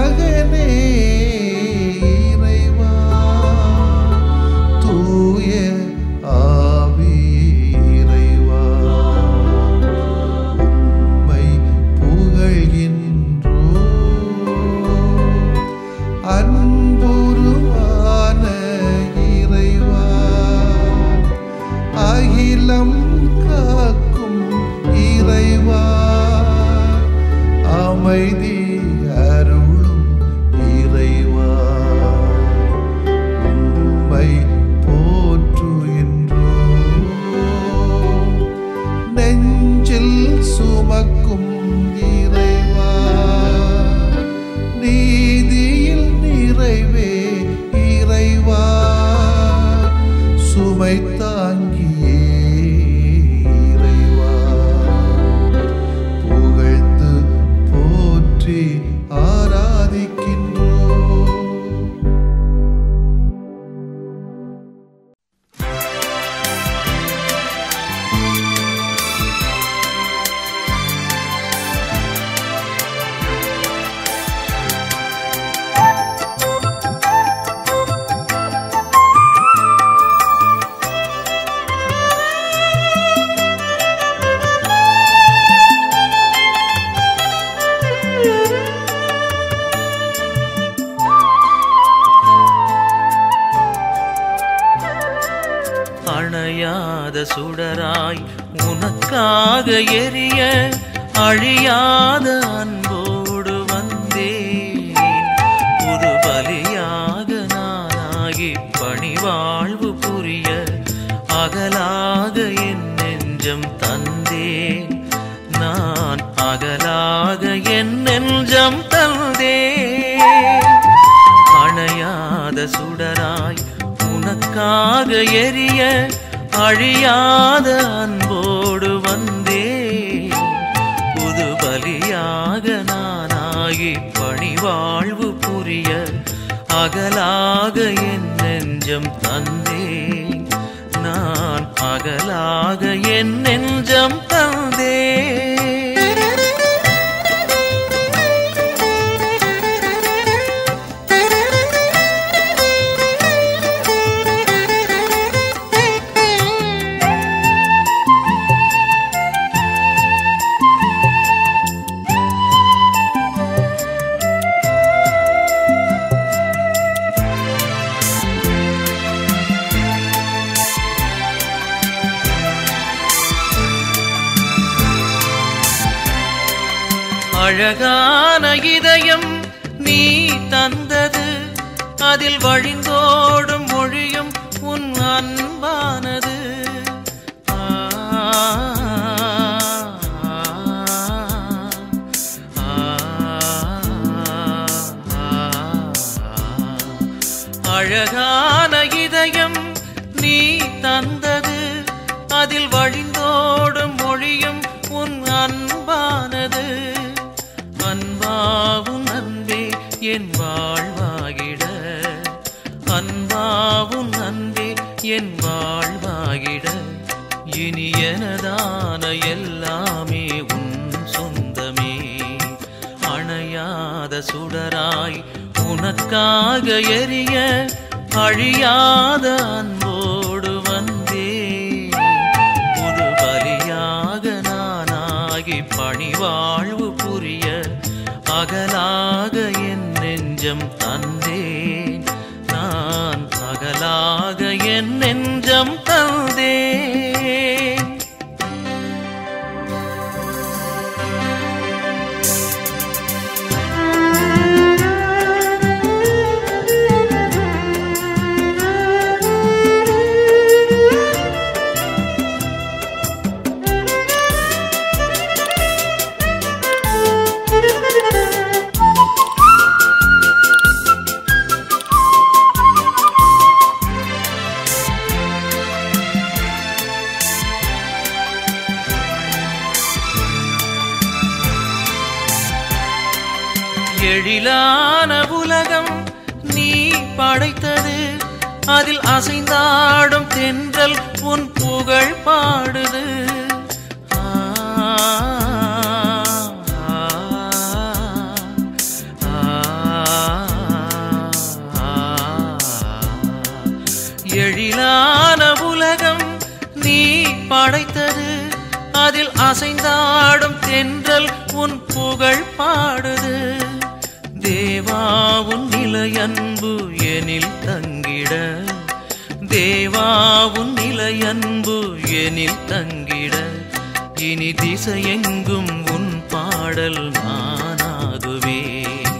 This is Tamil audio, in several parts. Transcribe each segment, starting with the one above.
மகனே இறைவா தூய ஆவி இறைவா உம்மை புகழ்கின்றோ அன்புருவான இறைவா அகிலம் காக்கும் இறைவா அமைதி அருளும் இறைவா உம்மை போற்றுகின்றோம் நெஞ்சில் சுமக்கும் இறைவா நீதியில் நிறைவே இறைவா சுமை தாங்கியே இறைவா புகழ்ந்து போற்றி ஆராதிக்கின்றோம். அணையாத சுடராய் உனக்காக எரிய அழியாத அன்போடு வந்தேன் புது பலியாக நானாகி பணிவாழ்வு புரிய அகலாக என் நெஞ்சம் தந்தேன் நான் அகலாக என் நெஞ்சம் தந்தேன் அணையாத சுடராய் உனக்காக எரிய அழியாத அன்போடு வந்தேன் புது பலியாக நானாகி பணிவாழ்வு புரிய அகலாக என் நெஞ்சம் தந்தேன் நான் அகலாக என் நெஞ்சம் தந்தேன். அழகான இதயம் நீ தந்தது அதில் வழிந்தோடும் மொழியும் உன் அன்பானது அழகான இதயம் நீ தந்தது அதில் வழிந்தோடும் மொழியும் உன் அன்பானது அன்பாவும் அன்பே என் வாழ்வாகிட அன்பாவும் அன்பே என் வாழ்வாகிட இனி எனதான எல்லாமே உன் சொந்தமே அணையாத சுடராய் உனக்காக எரிய அழியாத அன்போடு வந்தேன் புது பலியாக நானாகி பணிவாழ்வு புரிய அகலாக என் நெஞ்சம் தந்தேன் நான் அகலாக என் நெஞ்சம் தந்தேன். எழிலான உலகம் நீ படைத்தது அதில் அசைந்தாடும் தென்றல் உன் புகழ் பாடுது அதில் அசைந்தாடும் தென்றல் உன் புகழ் பாடுது. தேவா உன் நிலையன்பு எனில் தங்கிட, தேவா உன் நிலையன்பு எனில் தங்கிட, இனி திசையெங்கும் உன் பாடல் நானாகுவேன்.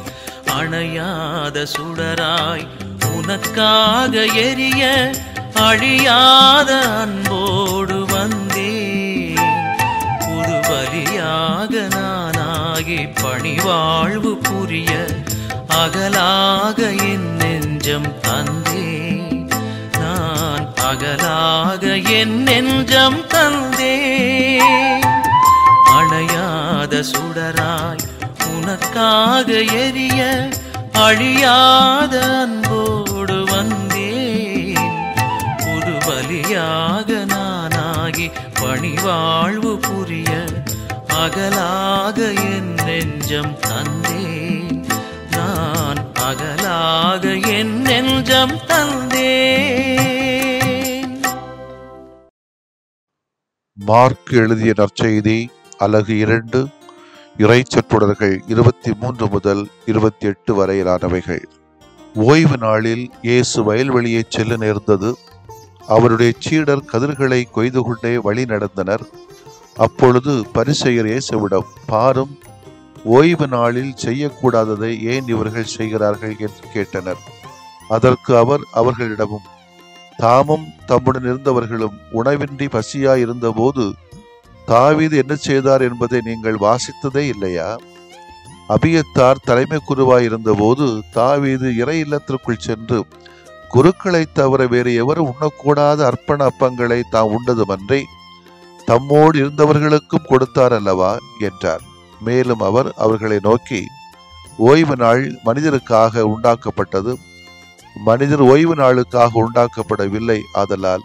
அணையாத சுடராய் உனக்காக எரிய அழியாத அன்போடு வந்தேன். புது பலியாக நானாகி பணிவாழ்வு புரிய அகலாக என் நெஞ்சம் தந்தேன். நான் அகலாக என் நெஞ்சம் தந்தேன். அணையாத சுடராய் உனக்காக எரிய அழியாத அன்போடு வந்தேன். புது பலியாக நானாகி பணிவாழ்வு புரிய அகலாக என் நெஞ்சம் தந்தேன். நான் அகலாக என் நெஞ்சம் தந்தேன். மார்க் எழுதிய நற்செய்தி அலகு 2 இறைச்சொற்றொடர்கள் 23 முதல் 28 வரையிலானவைகள். ஓய்வு நாளில் இயேசு வயல்வெளியை செல்ல நேர்ந்தது. அவருடைய சீடர் கதிர்களை கொய்து கொண்டே வழி நடந்தனர். அப்பொழுது பரிசேயர் இயேசுவிடம், பாரும், ஓய்வு நாளில் செய்யக்கூடாததை ஏன் இவர்கள் செய்கிறார்கள் என்று கேட்டனர். அதற்கு அவர் அவர்களிடமும், தாமும் தம்முடன் இருந்தவர்களும் உணவின்றி பசியாய் இருந்தபோது தாவீது என்ன செய்தார் என்பதை நீங்கள் வாசித்ததே இல்லையா? அபியத்தார் தலைமை குருவாய் இருந்தபோது தாவீது இறை இல்லத்திற்குள் சென்று குருக்களை தவிர வேறு எவரும் உண்ணக்கூடாத அர்ப்பண அப்பங்களை தாம் உண்டதுமன்றி தம்மோடு இருந்தவர்களுக்கும் கொடுத்தார் அல்லவா என்றார். மேலும் அவர் அவர்களை நோக்கி, ஓய்வு நாள் மனிதருக்காக உண்டாக்கப்பட்டது, மனிதர் ஓய்வு நாளுக்காக உண்டாக்கப்படவில்லை. ஆதலால்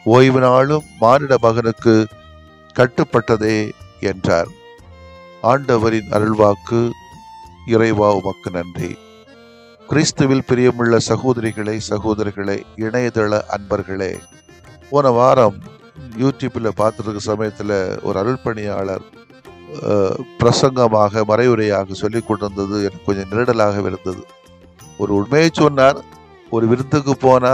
ஓய்வு நாளும் மானிட மகனுக்கு கட்டுப்பட்டதே என்றார். ஆண்டவரின் அருள்வாக்கு. இறைவா உமக்கு நன்றி. கிறிஸ்துவில் பிரியமுள்ள சகோதரிகளே, சகோதரர்களே, இணையதள அன்பர்களே, போன வாரம் யூடியூப்ல பார்த்துருக்க சமயத்தில் ஒரு அருள்பணியாளர் பிரசங்கமாக மறைவுரையாக சொல்லி கொண்டிருந்தது எனக்கு கொஞ்சம் நெருடலாக இருந்தது. ஒரு உண்மையை சொன்னார். ஒரு விருந்துக்கு போனா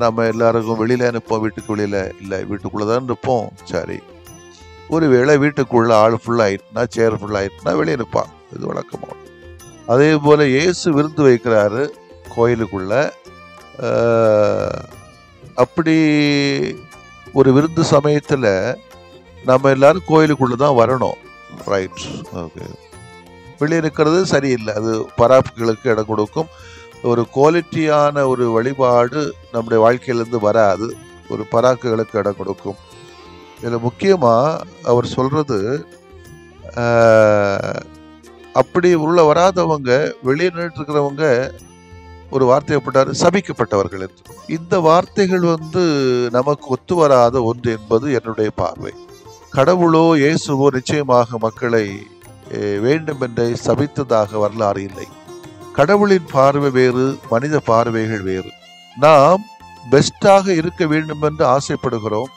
நம்ம எல்லாருக்கும் வெளியில நிற்போம், வீட்டுக்கு வெளியில இல்லை, வீட்டுக்குள்ளதான் இருப்போம். சரி, ஒருவேளை வீட்டுக்குள்ள ஆள் ஃபுல்லாயிட்டுனா, சேர் ஃபுல்லாயிட்டுனா வெளியே நிற்பான். இது வழக்கமாக. அதே போல இயேசு விருந்து வைக்கிறாரு கோயிலுக்குள்ள. அப்படி ஒரு விருந்து சமயத்துல நம்ம எல்லாரும் கோயிலுக்குள்ளதான் வரணும். Right, okay. வெளியே இருக்கிறது சரியில்லை. அது பராப்புகளுக்கு இடம் கொடுக்கும். ஒரு குவாலிட்டியான ஒரு வழிபாடு நம்முடைய வாழ்க்கையிலிருந்து வராது. ஒரு பராக்குகளுக்கு இடம் கொடுக்கும். இதில் முக்கியமாக அவர் சொல்றது, அப்படி உள்ள வராதவங்க, வெளியே நின்றுட்டு இருக்கிறவங்க, ஒரு வார்த்தையை போட்டார், சபிக்கப்பட்டவர்கள் என்று. இந்த வார்த்தைகள் நமக்கு ஒத்து வராத ஒன்று என்பது என்னுடைய பார்வை. கடவுளோ இயேசுவோ நிச்சயமாக மக்களை வேண்டுமென்றே சபித்ததாக வரலாறு இல்லை. கடவுளின் பார்வை வேறு, மனித பார்வைகள் வேறு. நாம் பெஸ்டாக இருக்க வேண்டும் என்று ஆசைப்படுகிறோம்.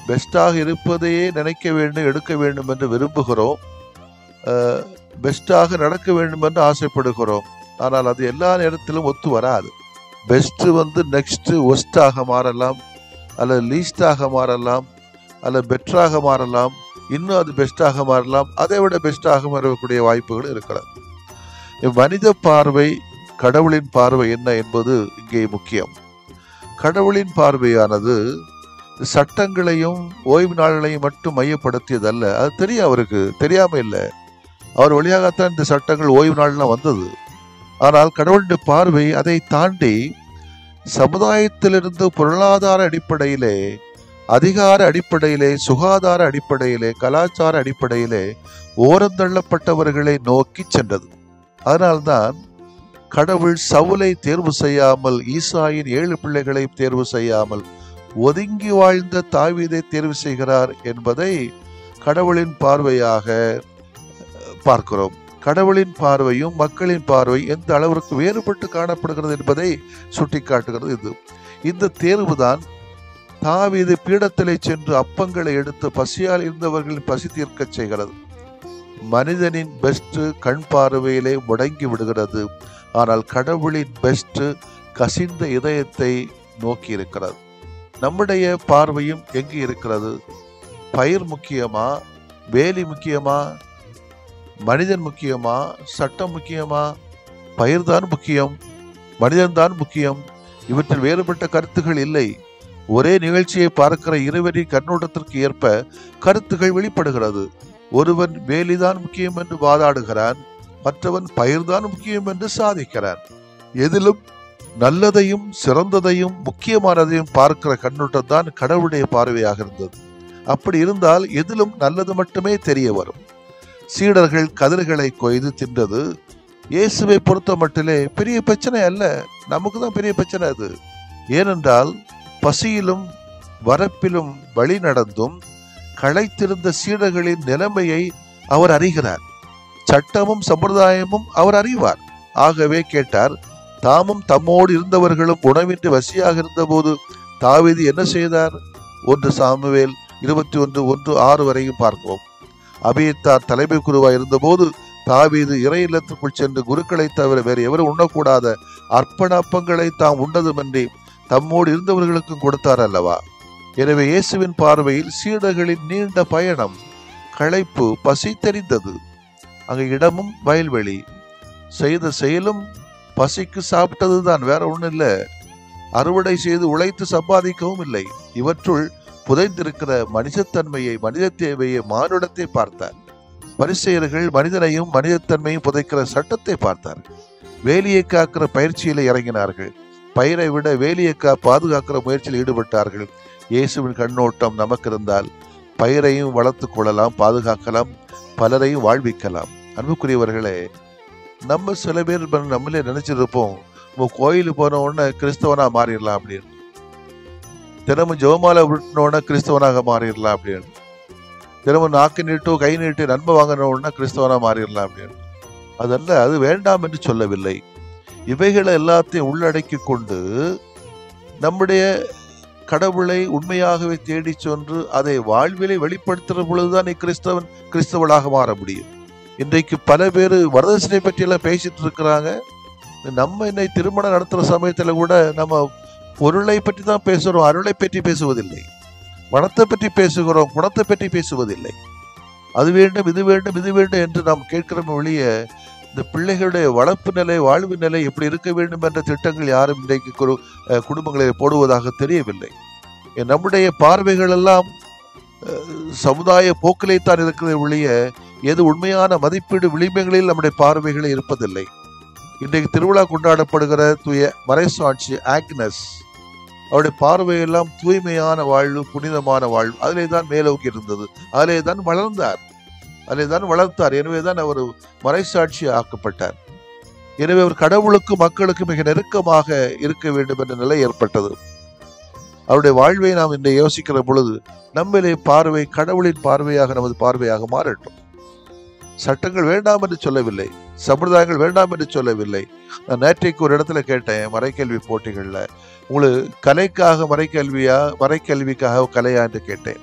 பெஸ்டாக இருப்பதையே நினைக்க வேண்டும், எடுக்க வேண்டும் என்று விரும்புகிறோம். பெஸ்டாக நடக்க வேண்டும் என்று ஆசைப்படுகிறோம். ஆனால் அது எல்லா நேரத்திலும் ஒத்து வராது. பெஸ்ட் நெக்ஸ்ட் ஒஸ்டாக மாறலாம், அல்லது லீஸ்டாக மாறலாம், அல்லது பெட்டராக மாறலாம், இன்னும் அது பெஸ்டாக மாறலாம், அதை விட பெஸ்டாக மாறக்கூடிய வாய்ப்புகள் இருக்கலாம். மனித பார்வை, கடவுளின் பார்வை என்ன என்பது இங்கே முக்கியம். கடவுளின் பார்வையானது சட்டங்களையும் ஓய்வு நாள்களையும் மட்டும் மையப்படுத்தியதல்ல. அது தெரியும், அவருக்கு தெரியாம இல்லை. அவர் வழியாகத்தான் இந்த சட்டங்கள் ஓய்வு நாள்லாம் வந்தது. ஆனால் கடவுளுடைய பார்வை அதை தாண்டி சமுதாயத்திலிருந்து பொருளாதார அடிப்படையிலே, அதிகார அடிப்படையிலே, சுகாதார அடிப்படையிலே, கலாச்சார அடிப்படையிலே ஓரந்தள்ளப்பட்டவர்களை நோக்கி சென்றது. அதனால்தான் கடவுள் சவுலை தேர்வு செய்யாமல், ஈசாயின் 7 பிள்ளைகளை தேர்வு செய்யாமல், ஒதுங்கி வாழ்ந்த தாவீதை தேர்வு செய்கிறார் என்பதை கடவுளின் பார்வையாக பார்க்கிறோம். கடவுளின் பார்வையும் மக்களின் பார்வை எந்த அளவிற்கு வேறுபட்டு காணப்படுகிறது என்பதை சுட்டி காட்டுகிறது. இந்த தேர்வு தான் தாவீது பீடத்திலே சென்று அப்பங்களை எடுத்து பசியால் இருந்தவர்களின் பசி தீர்க்க செய்கிறது. மனிதனின் பெஸ்ட் கண் பார்வையிலே முடங்கி விடுகிறது. ஆனால் கடவுளின் பெஸ்ட் கசிந்த இதயத்தை நோக்கி இருக்கிறது. நம்முடைய பார்வையும் எங்கு இருக்கிறது? பயிர் முக்கியமா? வேலி முக்கியமா? மனிதன் முக்கியமா? சட்டம் முக்கியமா? பயிர்தான் முக்கியம், மனிதன்தான் முக்கியம். இவற்றில் வேறுபட்ட கருத்துகள் இல்லை. ஒரே நிகழ்ச்சியை பார்க்கிற இருவரின் கண்ணோட்டத்திற்கு ஏற்ப கருத்துகள் வெளிப்படுகிறது. ஒருவன் வேலிதான் முக்கியம் என்று வாதாடுகிறான், மற்றவன் பயிர்தான் முக்கியம் என்று சாதிக்கிறான். எதிலும் நல்லதையும் சிறந்ததையும் முக்கியமானதையும் பார்க்கிற கண்ணோட்டம் தான் கடவுளுடைய பார்வையாக இருந்தது. அப்படி இருந்தால் எதிலும் நல்லது மட்டுமே தெரிய வரும். சீடர்கள் கதிர்களை கொய்து தின்றது இயேசுவை பொறுத்த மட்டிலே பெரிய பிரச்சனை அல்ல. நமக்கு தான் பெரிய பிரச்சனை அது. ஏனென்றால் பசியிலும் வரப்பிலும் வழி நடந்தும் களைத்திருந்த சீடர்களின் நிலைமையை அவர் அறிகிறார். சட்டமும் சம்பிரதாயமும் அவர் அறிவார். ஆகவே கேட்டார், தாமும் தம்மோடு இருந்தவர்களும் உணவின்றி வசியாக இருந்தபோது தாவீது என்ன செய்தார்? 1 சாமுவேல் 21:1-6 வரையும் பார்க்கிறோம். அபியத்தார் தலைமை குருவாய் இருந்தபோது தாவீது இறை இல்லத்திற்குள் சென்று குருக்களை தவிர வேறு எவரும் உண்ணக்கூடாத அர்ப்பண அப்பங்களை தாம் உண்டதுமன்றி தம்மோடு இருந்தவர்களுக்கும் கொடுத்தார் அல்லவா? எனவே இயேசுவின் பார்வையில் சீடர்களின் நீண்ட பயணம், களைப்பு, பசி தெரிந்தது. அங்கு இடமும் வயல்வெளி, செய்த செயலும் பசிக்கு சாப்பிட்டதுதான், வேற ஒன்றும் இல்லை. அறுவடை செய்து உழைத்து சம்பாதிக்கவும் இல்லை. இவற்றுள் புதைந்திருக்கிற மனிதத்தன்மையை, மனித தேவையை, மானுடத்தை பார்த்தார். பரிசேயர்கள் மனிதனையும் மனிதத்தன்மையும் புதைக்கிற சட்டத்தை பார்த்தார். வேலியை காக்கிற பயிற்சியில இறங்கினார்கள். பயிரை விட வேலியை பாதுகாக்கிற முயற்சியில் ஈடுபட்டார்கள். இயேசுவின் கண்ணோட்டம் நமக்கு இருந்தால் பயிரையும் வளர்த்து கொள்ளலாம், பாதுகாக்கலாம், பலரையும் வாழ்விக்கலாம். அன்புக்குரியவர்களே, நம்ம சில பேர் நம்மளே நினைச்சிருப்போம், கோயிலுக்கு போன உடனே கிறிஸ்தவனா மாறிடலாம் அப்படின்னு, தினமும் ஜெபமாலை விட்டுனோடனே கிறிஸ்தவனாக மாறிடலாம் அப்படின்னு, தினமும் நாக்கு நீட்டோ கை நீட்டு நன்மை வாங்கினோடனே கிறிஸ்தவனா மாறிடலாம் அப்படின்னு. அதல்ல, அது வேண்டாம் என்று சொல்லவில்லை. இவைகளை எல்லாத்தையும் உள்ளடக்கி கொண்டு நம்முடைய கடவுளை உண்மையாகவே தேடி சென்று அதை வாழ்விலை வெளிப்படுத்துகிற பொழுதுதான் நீ கிறிஸ்தவனாக மாற முடியும். இன்றைக்கு பல பேர் வரதட்சணை பற்றி எல்லாம் பேசிட்டு இருக்கிறாங்க. நம்ம இன்னை திருமணம் நடத்துகிற சமயத்தில் கூட நம்ம பொருளை பற்றி தான் பேசுகிறோம், அருளை பற்றி பேசுவதில்லை. பணத்தை பற்றி பேசுகிறோம், குணத்தை பற்றி பேசுவதில்லை. அது வேண்டும், இது வேண்டும், இது வேண்டும் என்று நாம் கேட்கிறோம் வெளியே இந்த பிள்ளைகளுடைய வளர்ப்பு நிலை, வாழ்வு நிலை எப்படி இருக்க வேண்டும் என்ற திட்டங்கள் யாரும் இன்றைக்கு குடும்பங்களை போடுவதாக தெரியவில்லை. நம்முடைய பார்வைகள் எல்லாம் சமுதாய போக்கிலைத்தான் இருக்கிற ஒழிய எது உண்மையான மதிப்பீடு விளிம்பங்களில் நம்முடைய பார்வைகளே இருப்பதில்லை. இன்றைக்கு திருவிழா கொண்டாடப்படுகிற தூய மறைசாட்சி ஆக்னஸ், அவருடைய பார்வையெல்லாம் தூய்மையான வாழ்வு, புனிதமான வாழ்வு, அதிலே தான் மேலோக்கி இருந்தது, அதிலே தான் வளர்ந்தார், அதிலே தான் வளர்த்தார். எனவேதான் அவர் மறைசாட்சி ஆக்கப்பட்டார். எனவே அவர் கடவுளுக்கு மக்களுக்கு மிக நெருக்கமாக இருக்க வேண்டும் என்ற நிலை ஏற்பட்டது. அவருடைய வாழ்வை நாம் இன்றை யோசிக்கிற பொழுது நம்மிலே பார்வை கடவுளின் பார்வையாக, நமது பார்வையாக மாறட்டும். சட்டங்கள் வேண்டாம் என்று சொல்லவில்லை, சம்பிரதாயங்கள் வேண்டாம் என்று சொல்லவில்லை. நான் நேற்றைக்கு ஒரு இடத்துல கேட்டேன், மறைக்கல்வி போட்டிகள்ல, உங்களுக்கு கலைக்காக மறைக்கல்வியா, மறைக்கல்விக்காக கலையா என்று கேட்டேன்.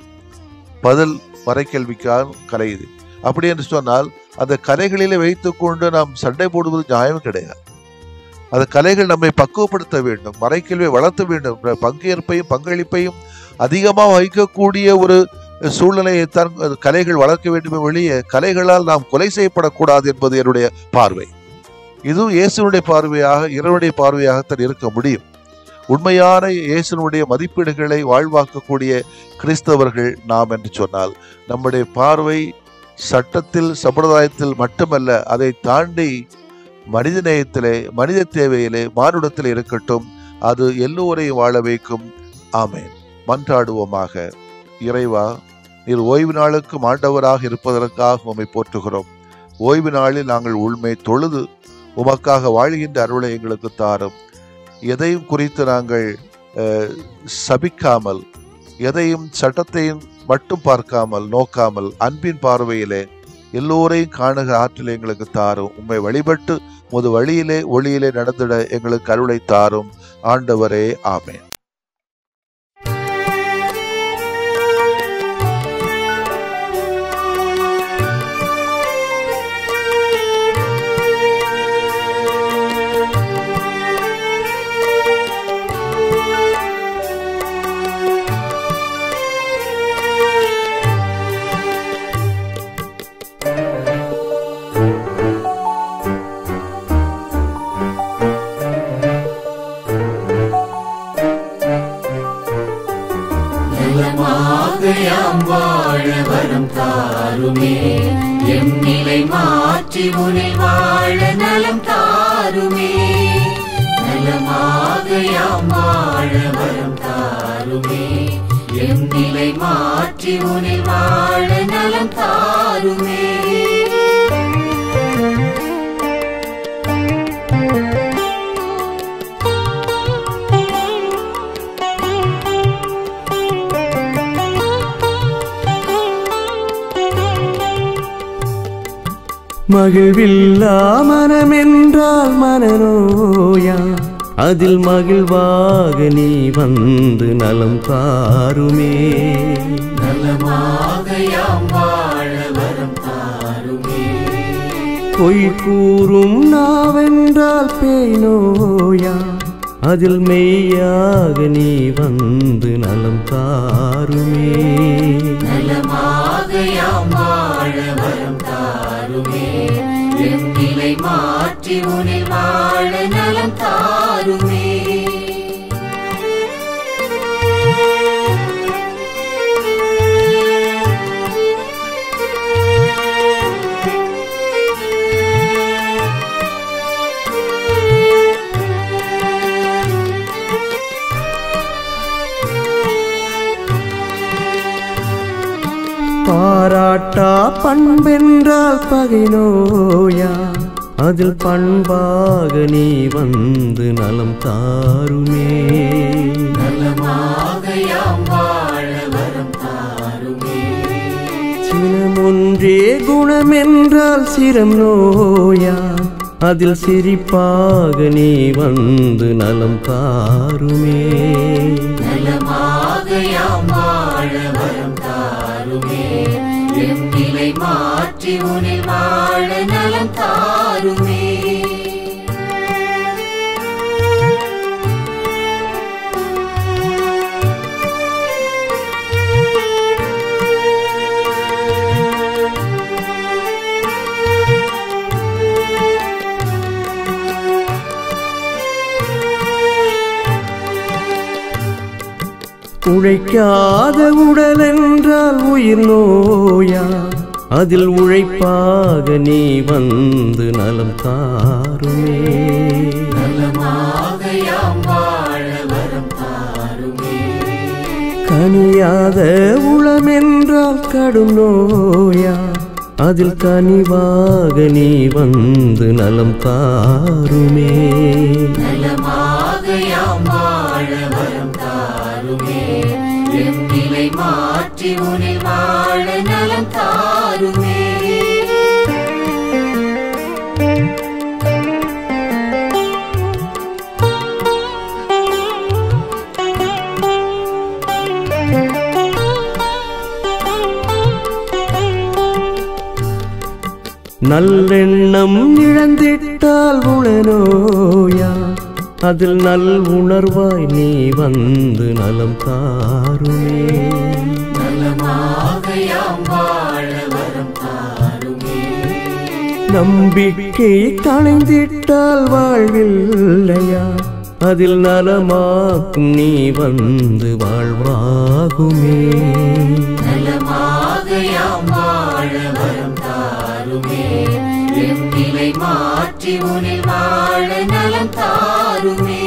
பதில் மறைக்கல்விக்காக கலை. இது அப்படி என்று சொன்னால் அந்த கலைகளிலே வைத்துக் கொண்டு நாம் சண்டை போடுவது நியாயம் கிடையாது. அந்த கலைகள் நம்மை பக்குவப்படுத்த வேண்டும், மறைக்கல்வியை வளர்த்த வேண்டும், பங்கேற்பையும் பங்களிப்பையும் அதிகமாக வைக்கக்கூடிய ஒரு சூழ்நிலையை தான் கலைகள் வளர்க்க வேண்டும். வெளியே கலைகளால் நாம் கொலை செய்யப்படக்கூடாது என்பது என்னுடைய பார்வை. இதுவும் இயேசுனுடைய பார்வையாக, இறைவனுடைய பார்வையாகத்தான் இருக்க முடியும். உண்மையான இயேசுனுடைய மதிப்பீடுகளை வாழ்வாக்கக்கூடிய கிறிஸ்தவர்கள் நாம் என்று சொன்னால் நம்முடைய பார்வை சட்டத்தில் சம்பிரதாயத்தில் மட்டுமல்ல, அதை தாண்டி மனித நேயத்திலே, மனித தேவையிலே, மானுடத்தில் இருக்கட்டும். அது எல்லோரையும் வாழ வைக்கும். ஆமென். மன்றாடுவோமாக. இறைவா, நீர் ஓய்வு நாளுக்கு ஆண்டவராக இருப்பதற்காக உம்மை போற்றுகிறோம். ஓய்வு நாளில் நாங்கள் உண்மை தொழுது உமக்காக வாழ்கின்ற அருளை எங்களுக்கு தாரும். எதையும் குறித்து நாங்கள் சபிக்காமல், எதையும் சட்டத்தையும் மட்டும் பார்க்காமல், நோக்காமல், அன்பின் பார்வையிலே எல்லோரையும் காணுகிற ஆற்றலை எங்களுக்கு தாரும். உம்மை வழிபட்டு உமது வழியிலே ஒளியிலே நடந்திட எங்களுக்கு அருளை தாரும். ஆண்டவரே, ஆமென். யாம் வாழ வரம் தாருமே எம் நிலை மாற்றி உனில் வாழ நலம் தாருமே நலமாக யாம் வாழ வரம் தாருமே எம் நிலை மாற்றி உனில் வாழ நலம் தாருமே மகிழ்வில்லா மனமென்றால் மனநோயா அதில் மகிழ்வாக நீ வந்து நலம் தாருமே நலமாக யாம் வாழ வரம் தாருமே பொய் கூறும் நாவென்றால் பேய் நோயா அதில் மெய்யாக நீ வந்து நலம் தாருமே நலமாக யாம் வாழ வரம் தாருமே எம் நிலை மாற்றி உனில் வாழ நலம் தாருமே பாராட்டா பண்பென்றால் பகை நோயா அதில் பண்பாக நீ வந்து நலம் தாருமே நலமாக யாம் வாழ வரம் தாருமே சினமொன்றே குணமென்றால் சிரம் நோயா அதில் சிரிப்பாக நீ வந்து நலம் தாருமே நலமாக யாம் வாழ வரம் தாருமே எம் நிலை மாற்றி உனில் வாழ நலம் தாருமே உழைக்காத உடல் என்றால் உயிர் நோயா அதில் உழைப்பாக நீ வந்து நலம் தாருமே நலமாக யாம் வாழ வரம் தாருமே கனியாத உளமென்றால் கடும் நோயா அதில் கனிவாக நீ வந்து நலம் தாருமே நலமாக யாம் வாழ வரம் தாருமே எம் நிலை மாற்றி உனில் வாழ நலம் தாருமே நல்லெண்ணம் இழந்திட்டால் உளநோயா அதில் நல் உணர்வாய் நீ வந்து நலம் தாருமே நலமாக யாம் வாழ வரம் தாருமே நம்பிக்கை களைந்திட்டால் வாழ்வில்லையா அதில் நலமாக்கும் நீ வந்து வாழ்வாகுமே நலமாக யாம் வாழ வரம் தாருமே எம் நிலை மாற்றி உனில் வாழ நலம் தாருமே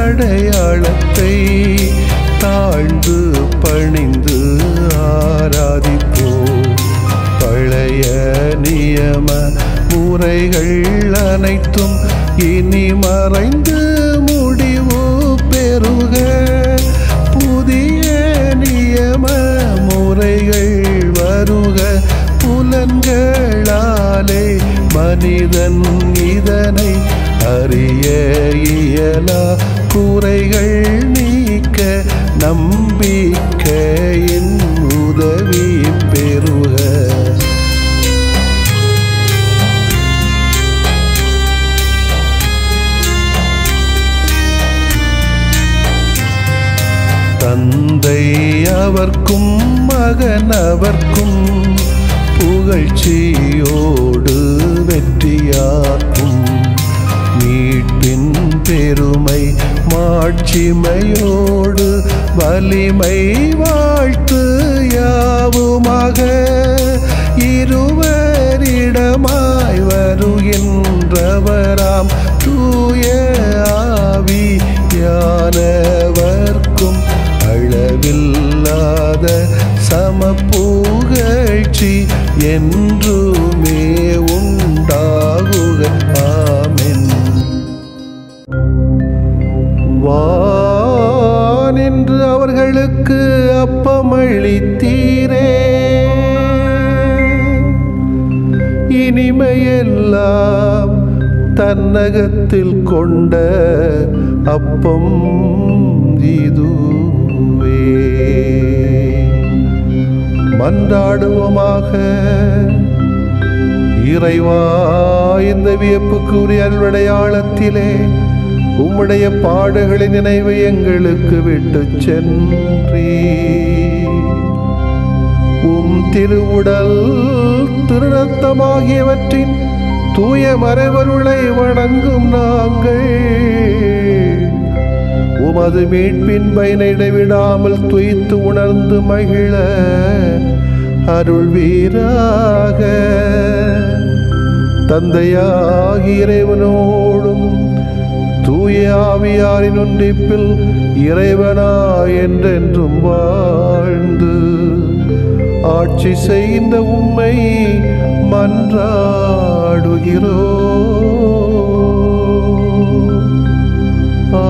மாண்புயரிவருள்ளடையாளத்தை தாழ்ந்து பணிந்து ஆராதிப்போம். பழைய நியம முறைகள் அனைத்தும் இனி மறைந்து முடிவு பெறுக. புதிய நியம முறைகள் வருக. புலன்களாலே மனிதன் இதனை அறிய இயலா. குறைகள் நீக்க நம்பிக்கையின் உதவி பெறுக. தந்தை அவர்க்கும் மகன் அவர்க்கும் புகழ்ச்சியோடு வெற்றியாக்கும். மீட்பின் பெருமை மாட்சிமையோடு வலிமை வாழ்த்து யாவுமாக இருவரிடமாய் வருகின்றவராம் தூய ஆவியானவர்க்கும் அளவில்லாத சமப்புகழ்ச்சி என்றுமே உண்டாகுக. ஆமென். வானின்று அவர்களுக்கு அப்பமளித்தீரே, இனிமையெல்லாம் தன்னகத்தில் கொண்ட அப்பம் இதுவே. மன்றாடுவோமாக. இறைவா, இந்த வியப்புக்குரிய அருளடையாளத்திலே உம்முடைய பாடுகளின் நினைவை எங்களுக்கு விட்டு சென்றீ. உம் திருவுடல் திருரத்தமாகியவற்றின் தூய மறைபொருளை வணங்கும் நாங்கள் உமது மீட்பின் பயனை இடைவிடாமல் துய்த்து உணர்ந்து மகிழ அருள்வீராக. தந்தையாகிய இறைவனோடும் தூய ஆவியாரின் ஒன்றிப்பில் இறைவனாய் என்றென்றும் வாழ்ந்து ஆட்சி செய்கின்ற உம்மை மன்றாடுகிறோம். ஆமென்.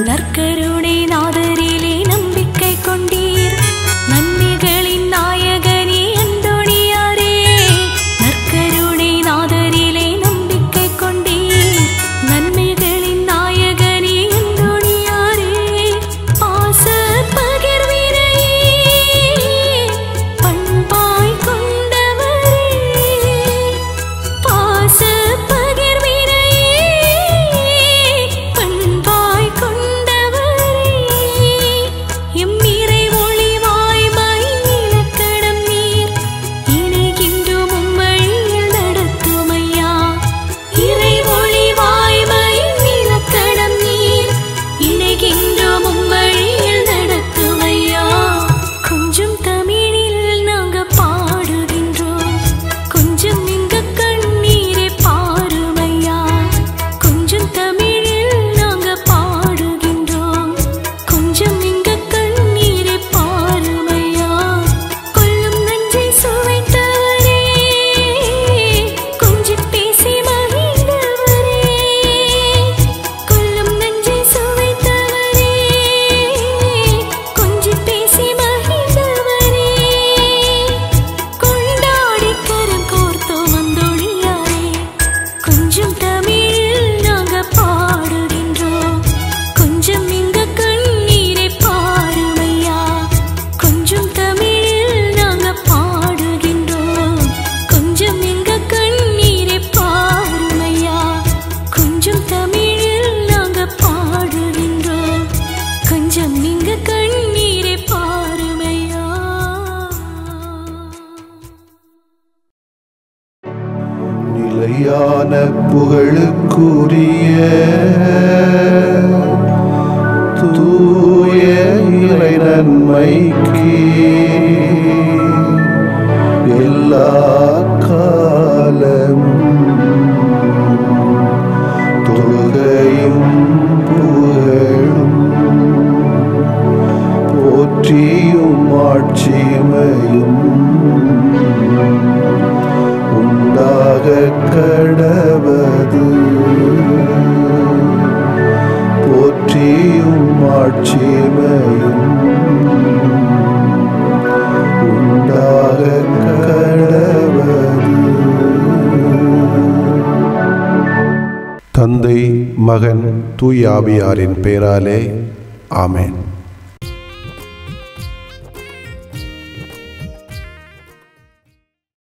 நற்கருணை நாதரிலே நம்பிக்கை கொண்டீர், நன்மைகளின் நாயகனே அந்தோணியாரே. நற்கருணை நாதரிலே நம்பிக்கை கொண்டீர், நன்மைகளின் நாயகனே அந்தோணியாரே. பாச பகிர்வினையே பண்பாய் கொண்டவரே, பாச பகிர்வினையே பண்பாய் கொண்டவரே. எம் இறை ஒளிவாய் மயிலக்கடம் நீர், இணைகின்றோம் உம்மழியில் நடத்துமையா. இறை ஒளிவாய் மயிலக்கடம் நீர், இணைகின்றோம் உம்மழியில் நடத்துமையா. கொஞ்சம் தமிழில் நாங்க பாடுகின்றோம், கொஞ்சம் இங்க கண்ணீரை பாருமையா. கொஞ்சம் தமிழில் நாங்க பாடுகின்றோம், கொஞ்சம் இங்க கண்ணீரை பாருமையா. கொல்லும் நஞ்சை சுவைத்தவரே, கொஞ்சம் பேசி மகிழ்ந்தவரே. கொல்லும் நஞ்சை சுவைத்தவரே, கொஞ்சம் பேசி மகிழ்ந்தவரே. கொண்டாடி கரம் கோர்த்தோம் அந்தோணியாரே, கொஞ்சம் தமிழில் நாங்க பாடுகின்றோம், கொஞ்சம் இங்க கண்ணீரை பாருமையா. கொஞ்சம் தமிழில் நாங்க பாடுகின்றோம், கொஞ்சம் இங்க கண்ணீரை பாருமையா. கொஞ்சம் தமிழில் நாங்க பாடுகின்றோம், கொஞ்சம் இங்க கண்ணீரை பாருமையா. நிலையான புகழுக்குரிய தூய இறை நன்மைக்கு எல்லா காலமும் தொழுகையும் புகழும் போற்றியும் ஆட்சிமையும் உண்டாக கடவது. போற்றியும் ஆட்சிமையும் உண்டாக கடவது. தந்தை, மகன், தூய ஆவியாரின் பெயராலே ஆமென்.